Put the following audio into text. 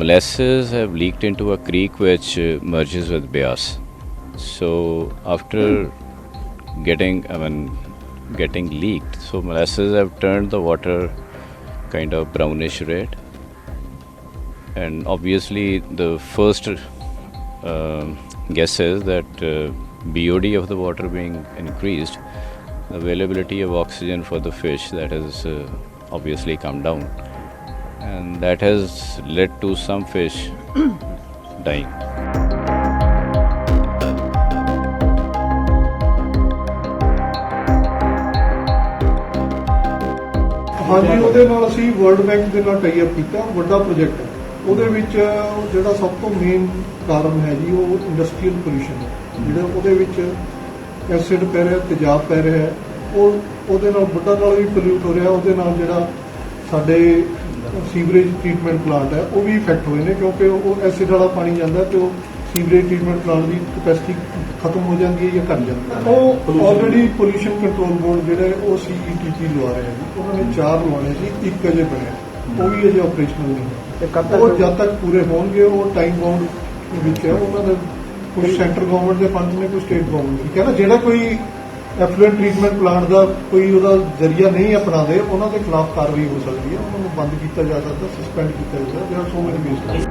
molasses have leaked into a creek which merges with Beas. So after getting leaked, so molasses have turned the water kind of brownish red, and obviously the first guess is that BOD of the water being increased, the availability of oxygen for the fish that has obviously come down, and that has led to some fish dying. ਹਾਂਜੀ, ਉਹਦੇ ਨਾਲ ਅਸੀਂ world bank ਦੇ ਨਾਲ tie up ਕੀਤਾ, ਵੱਡਾ project ਹੈ। ਉਹਦੇ ਵਿੱਚ ਜਿਹੜਾ ਸਭ ਤੋਂ ਮੇਨ ਕਾਰਨ ਹੈ ਜੀ, ਉਹ ਇੰਡਸਟਰੀਅਲ ਪੋਲਿਊਸ਼ਨ ਹੈ। ਜਿਹੜਾ ਉਹਦੇ ਵਿੱਚ ਐਸਿਡ ਪੈ ਰਿਹਾ, ਤੇਜ਼ਾਬ ਪੈ ਰਿਹਾ ਹੈ, ਉਹਦੇ ਨਾਲ ਵੱਡਾ ਨਾਲ ਵੀ ਪੋਲਿਊਟ ਹੋ ਰਿਹਾ। ਉਹਦੇ ਨਾਲ ਜਿਹੜਾ ਸਾਡੇ ਸੀਵਰੇਜ ਟ੍ਰੀਟਮੈਂਟ ਪਲਾਂਟ ਹੈ, ਉਹ ਵੀ ਇਫੈਕਟ ਹੋਏ ਨੇ, ਕਿਉਂਕਿ ਉਹ ਐਸਿਡ ਵਾਲਾ ਪਾਣੀ ਜਾਂਦਾ ਤੇ ਉਹ ਸੀਵਰੇਜ ਟ੍ਰੀਟਮੈਂਟ ਪਲਾਂਟ ਦੀ ਕਪੈਸਿਟੀ ਖਤਮ ਹੋ ਜਾਂਦੀ ਹੈ ਜਾਂ ਘੱਟ ਜਾਂਦੀ ਹੈ। ਉਹ ਆਲਰੇਡੀ ਪੋਲਿਊਸ਼ਨ ਕੰਟਰੋਲ ਬੋਰਡ ਜਿਹੜੇ ਉਹ CETP ਲਵਾ ਰਹੇ ਹੈ ਜੀ, ਉਹਨਾਂ ਨੇ 4 ਲਵਾਉਣੇ ਸੀ, 1 ਅਜੇ ਬਣਿਆ, ਉਹ ਵੀ ਅਜੇ ਆਪਰੇਸ਼ਨਲ ਨਹੀਂ ਹੈ। ਉਹ ਜਦ ਤੱਕ ਪੂਰੇ ਹੋਣਗੇ, ਉਹ ਟਾਈਮ ਬਾਉਂਡ ਵਿੱਚ ਹੈ। ਉਹਨਾਂ ਦੇ ਕੁਝ ਸੈਂਟਰ ਗਵਰਨਮੈਂਟ ਦੇ ਫੰਡ ਨੇ, ਕੁਝ ਸਟੇਟ ਗਵਰਨਮੈਂਟ ਦੇ। ਕਹਿੰਦਾ ਜਿਹੜਾ ਕੋਈ ਐਫਲੂਐਂਟ ਟ੍ਰੀਟਮੈਂਟ ਪਲਾਂਟ ਦਾ ਕੋਈ ਉਹਦਾ ਜ਼ਰੀਆ ਨਹੀਂ ਅਪਣਾਉਂਦੇ, ਉਹਨਾਂ ਦੇ ਖਿਲਾਫ ਕਾਰਵਾਈ ਹੋ ਸਕਦੀ ਹੈ। ਉਹਨਾਂ ਨੂੰ ਬੰਦ ਕੀਤਾ ਜਾ ਸਕਦਾ, ਸਸਪੈਂਡ ਕੀਤਾ ਜਾ ਸਕਦਾ। ਸੋ ਮੈਨੀ ਵੇਸਟ